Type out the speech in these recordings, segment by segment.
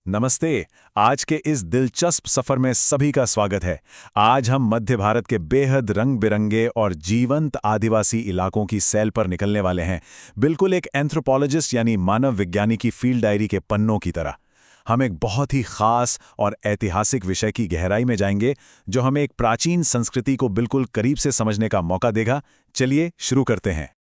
नमस्ते। आज के इस दिलचस्प सफर में सभी का स्वागत है। आज हम मध्य भारत के बेहद रंग बिरंगे और जीवंत आदिवासी इलाकों की सैल पर निकलने वाले हैं, बिल्कुल एक एंथ्रोपोलॉजिस्ट यानी मानव विज्ञानी की फील्ड डायरी के पन्नों की तरह। हम एक बहुत ही खास और ऐतिहासिक विषय की गहराई में जाएंगे, जो हमें एक प्राचीन संस्कृति को बिल्कुल करीब से समझने का मौका देगा। चलिए शुरू करते हैं।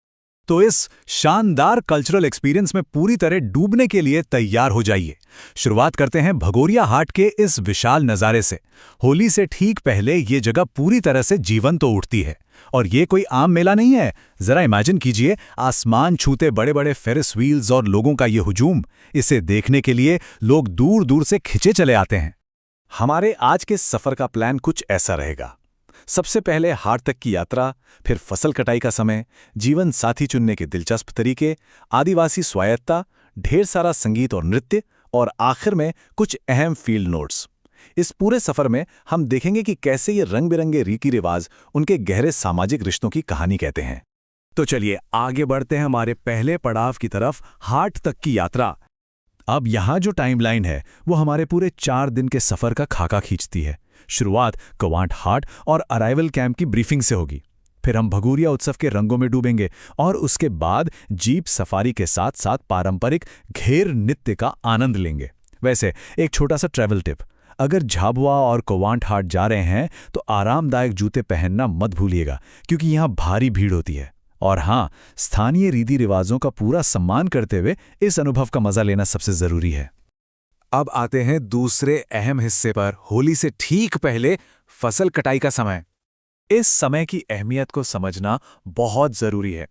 तो इस शानदार कल्चरल एक्सपीरियंस में पूरी तरह डूबने के लिए तैयार हो जाइए। शुरुआत करते हैं भगोरिया हाट के इस विशाल नज़ारे से। होली से ठीक पहले ये जगह पूरी तरह से जीवंत तो उठती है। और ये कोई आम मेला नहीं है। जरा इमेजिन कीजिए, आसमान छूते बड़े बड़े फेरिस व्हील्स और लोगों का ये हुजूम। इसे देखने के लिए लोग दूर दूर से खिंचे चले आते हैं। हमारे आज के सफ़र का प्लान कुछ ऐसा रहेगा। सबसे पहले हाट तक की यात्रा, फिर फसल कटाई का समय, जीवन साथी चुनने के दिलचस्प तरीके, आदिवासी स्वायत्तता, ढेर सारा संगीत और नृत्य, और आखिर में कुछ अहम फील्ड नोट्स। इस पूरे सफर में हम देखेंगे कि कैसे ये रंग बिरंगे रीति रिवाज उनके गहरे सामाजिक रिश्तों की कहानी कहते हैं। तो चलिए आगे बढ़ते हैं हमारे पहले पड़ाव की तरफ, हाट तक की यात्रा। अब यहाँ जो टाइमलाइन है वो हमारे पूरे 4 दिन के सफर का खाका खींचती है। शुरुआत कवांट हाट और अराइवल कैंप की ब्रीफिंग से होगी। फिर हम भगोरिया उत्सव के रंगों में डूबेंगे और उसके बाद जीप सफारी के साथ साथ पारंपरिक घेर नृत्य का आनंद लेंगे। वैसे एक छोटा सा ट्रैवल टिप, अगर झाबुआ और कवांट हाट जा रहे हैं तो आरामदायक जूते पहनना मत भूलिएगा, क्योंकि यहाँ भारी भीड़ होती है। और हाँ, स्थानीय रीति रिवाजों का पूरा सम्मान करते हुए इस अनुभव का मजा लेना सबसे जरूरी है। अब आते हैं दूसरे अहम हिस्से पर, होली से ठीक पहले फसल कटाई का समय। इस समय की अहमियत को समझना बहुत जरूरी है।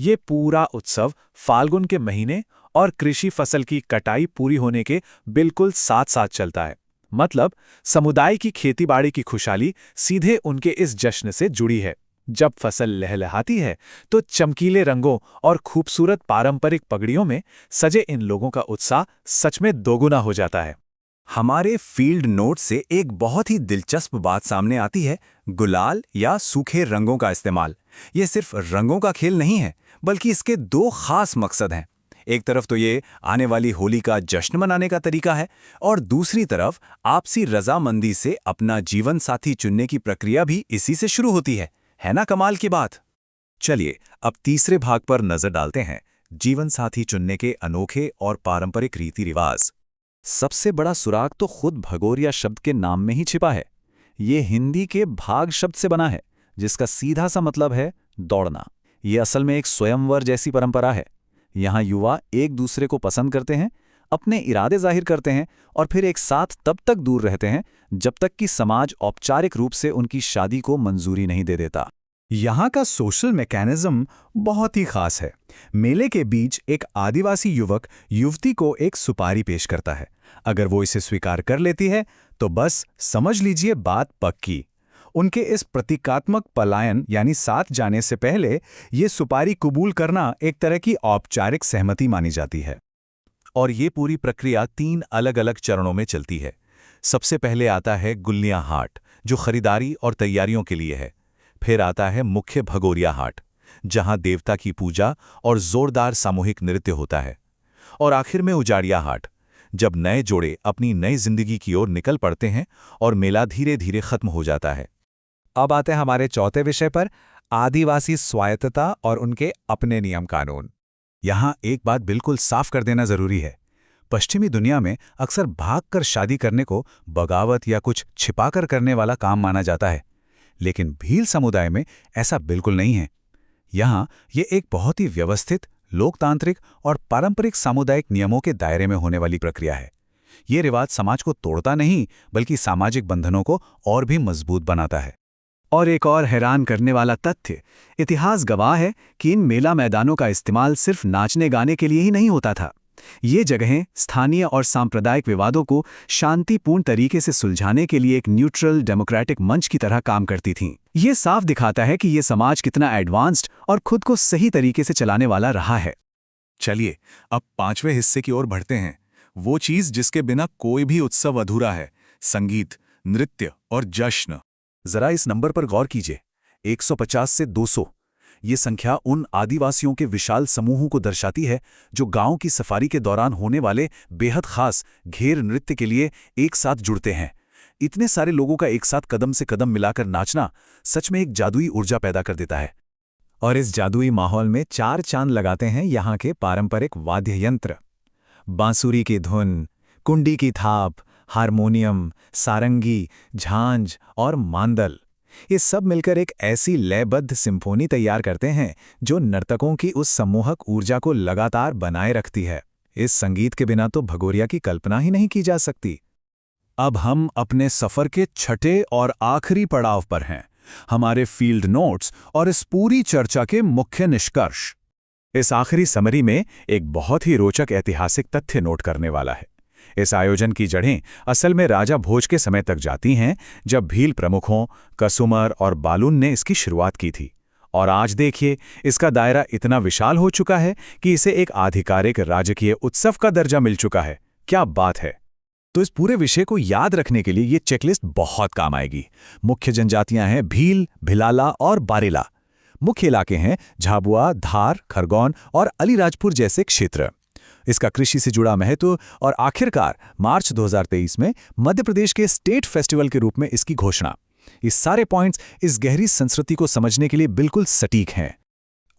ये पूरा उत्सव फाल्गुन के महीने और कृषि फसल की कटाई पूरी होने के बिल्कुल साथ साथ चलता है। मतलब समुदाय की खेतीबाड़ी की खुशहाली सीधे उनके इस जश्न से जुड़ी है। जब फसल लहलहाती है तो चमकीले रंगों और खूबसूरत पारंपरिक पगड़ियों में सजे इन लोगों का उत्साह सच में दोगुना हो जाता है। हमारे फील्ड नोट से एक बहुत ही दिलचस्प बात सामने आती है, गुलाल या सूखे रंगों का इस्तेमाल। ये सिर्फ रंगों का खेल नहीं है, बल्कि इसके 2 खास मकसद हैं। एक तरफ तो ये आने वाली होली का जश्न मनाने का तरीका है, और दूसरी तरफ आपसी रजामंदी से अपना जीवन साथी चुनने की प्रक्रिया भी इसी से शुरू होती है ना कमाल की बात। चलिए अब तीसरे भाग पर नजर डालते हैं, जीवन साथी चुनने के अनोखे और पारंपरिक रीति रिवाज। सबसे बड़ा सुराग तो खुद भगोरिया शब्द के नाम में ही छिपा है। ये हिंदी के भाग शब्द से बना है, जिसका सीधा सा मतलब है दौड़ना। ये असल में एक स्वयंवर जैसी परंपरा है। यहाँ युवा एक दूसरे को पसंद करते हैं, अपने इरादे जाहिर करते हैं और फिर एक साथ तब तक दूर रहते हैं जब तक कि समाज औपचारिक रूप से उनकी शादी को मंजूरी नहीं दे देता। यहाँ का सोशल मैकेनिज्म बहुत ही खास है। मेले के बीच एक आदिवासी युवक युवती को एक सुपारी पेश करता है। अगर वो इसे स्वीकार कर लेती है तो बस समझ लीजिए बात पक्की। उनके इस प्रतीकात्मक पलायन यानी साथ जाने से पहले ये सुपारी कबूल करना एक तरह की औपचारिक सहमति मानी जाती है। और ये पूरी प्रक्रिया 3 अलग अलग चरणों में चलती है। सबसे पहले आता है गुल्लियां हाट, जो खरीदारी और तैयारियों के लिए है। फिर आता है मुख्य भगोरिया हाट, जहां देवता की पूजा और जोरदार सामूहिक नृत्य होता है। और आखिर में उजाड़िया हाट, जब नए जोड़े अपनी नई जिंदगी की ओर निकल पड़ते हैं और मेला धीरे धीरे खत्म हो जाता है। अब आते हैं हमारे चौथे विषय पर, आदिवासी स्वायत्तता और उनके अपने नियम कानून। यहाँ एक बात बिल्कुल साफ कर देना जरूरी है। पश्चिमी दुनिया में अक्सर भागकर शादी करने को बगावत या कुछ छिपाकर करने वाला काम माना जाता है, लेकिन भील समुदाय में ऐसा बिल्कुल नहीं है। यहाँ ये एक बहुत ही व्यवस्थित, लोकतांत्रिक और पारंपरिक सामुदायिक नियमों के दायरे में होने वाली प्रक्रिया है। ये रिवाज समाज को तोड़ता नहीं, बल्कि सामाजिक बंधनों को और भी मजबूत बनाता है। और एक और हैरान करने वाला तथ्य, इतिहास गवाह है कि इन मेला मैदानों का इस्तेमाल सिर्फ नाचने गाने के लिए ही नहीं होता था। ये जगहें स्थानीय और सांप्रदायिक विवादों को शांतिपूर्ण तरीके से सुलझाने के लिए एक न्यूट्रल डेमोक्रेटिक मंच की तरह काम करती थीं। ये साफ दिखाता है कि ये समाज कितना एडवांस्ड और खुद को सही तरीके से चलाने वाला रहा है। चलिए अब 5वें हिस्से की ओर बढ़ते हैं, वो चीज जिसके बिना कोई भी उत्सव अधूरा है, संगीत, नृत्य और जश्न। जरा इस नंबर पर गौर कीजिए, 150 से 200। ये संख्या उन आदिवासियों के विशाल समूहों को दर्शाती है जो गांव की सफारी के दौरान होने वाले बेहद खास घेर नृत्य के लिए एक साथ जुड़ते हैं। इतने सारे लोगों का एक साथ कदम से कदम मिलाकर नाचना सच में एक जादुई ऊर्जा पैदा कर देता है। और इस जादुई माहौल में चार चांद लगाते हैं यहाँ के पारंपरिक वाद्य यंत्र। बांसुरी की धुन, कुंडी की थाप, हारमोनियम, सारंगी, झांझ और मांदल, ये सब मिलकर एक ऐसी लयबद्ध सिम्फोनी तैयार करते हैं जो नर्तकों की उस सम्मोहक ऊर्जा को लगातार बनाए रखती है। इस संगीत के बिना तो भगोरिया की कल्पना ही नहीं की जा सकती। अब हम अपने सफर के छठे और आखिरी पड़ाव पर हैं, हमारे फील्ड नोट्स और इस पूरी चर्चा के मुख्य निष्कर्ष। इस आखिरी समरी में एक बहुत ही रोचक ऐतिहासिक तथ्य नोट करने वाला है। इस आयोजन की जड़ें असल में राजा भोज के समय तक जाती हैं, जब भील प्रमुखों कसुमर और बालून ने इसकी शुरुआत की थी। और आज देखिए, इसका दायरा इतना विशाल हो चुका है कि इसे एक आधिकारिक राजकीय उत्सव का दर्जा मिल चुका है। क्या बात है! तो इस पूरे विषय को याद रखने के लिए ये चेकलिस्ट बहुत काम आएगी। मुख्य जनजातियां हैं भील, भिलाला और बारेला। मुख्य इलाके हैं झाबुआ, धार, खरगोन और अलीराजपुर जैसे क्षेत्र। इसका कृषि से जुड़ा महत्व और आखिरकार मार्च 2023 में मध्य प्रदेश के स्टेट फेस्टिवल के रूप में इसकी घोषणा। ये सारे पॉइंट्स इस गहरी संस्कृति को समझने के लिए बिल्कुल सटीक हैं।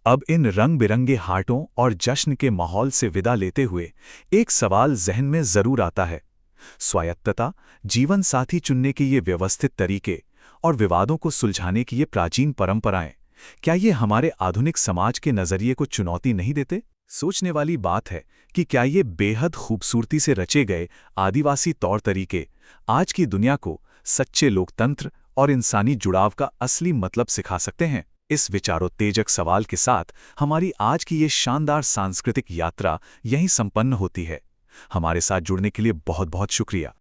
अब इन रंग बिरंगे हाटों और जश्न के माहौल से विदा लेते हुए एक सवाल जहन में जरूर आता है। स्वायत्तता, जीवन साथी चुनने के ये व्यवस्थित तरीके और विवादों को सुलझाने की ये प्राचीन परंपराएं, क्या ये हमारे आधुनिक समाज के नजरिए को चुनौती नहीं देते? सोचने वाली बात है कि क्या ये बेहद खूबसूरती से रचे गए आदिवासी तौर तरीके आज की दुनिया को सच्चे लोकतंत्र और इंसानी जुड़ाव का असली मतलब सिखा सकते हैं? इस विचारोत्तेजक सवाल के साथ हमारी आज की ये शानदार सांस्कृतिक यात्रा यहीं संपन्न होती है। हमारे साथ जुड़ने के लिए बहुत बहुत शुक्रिया।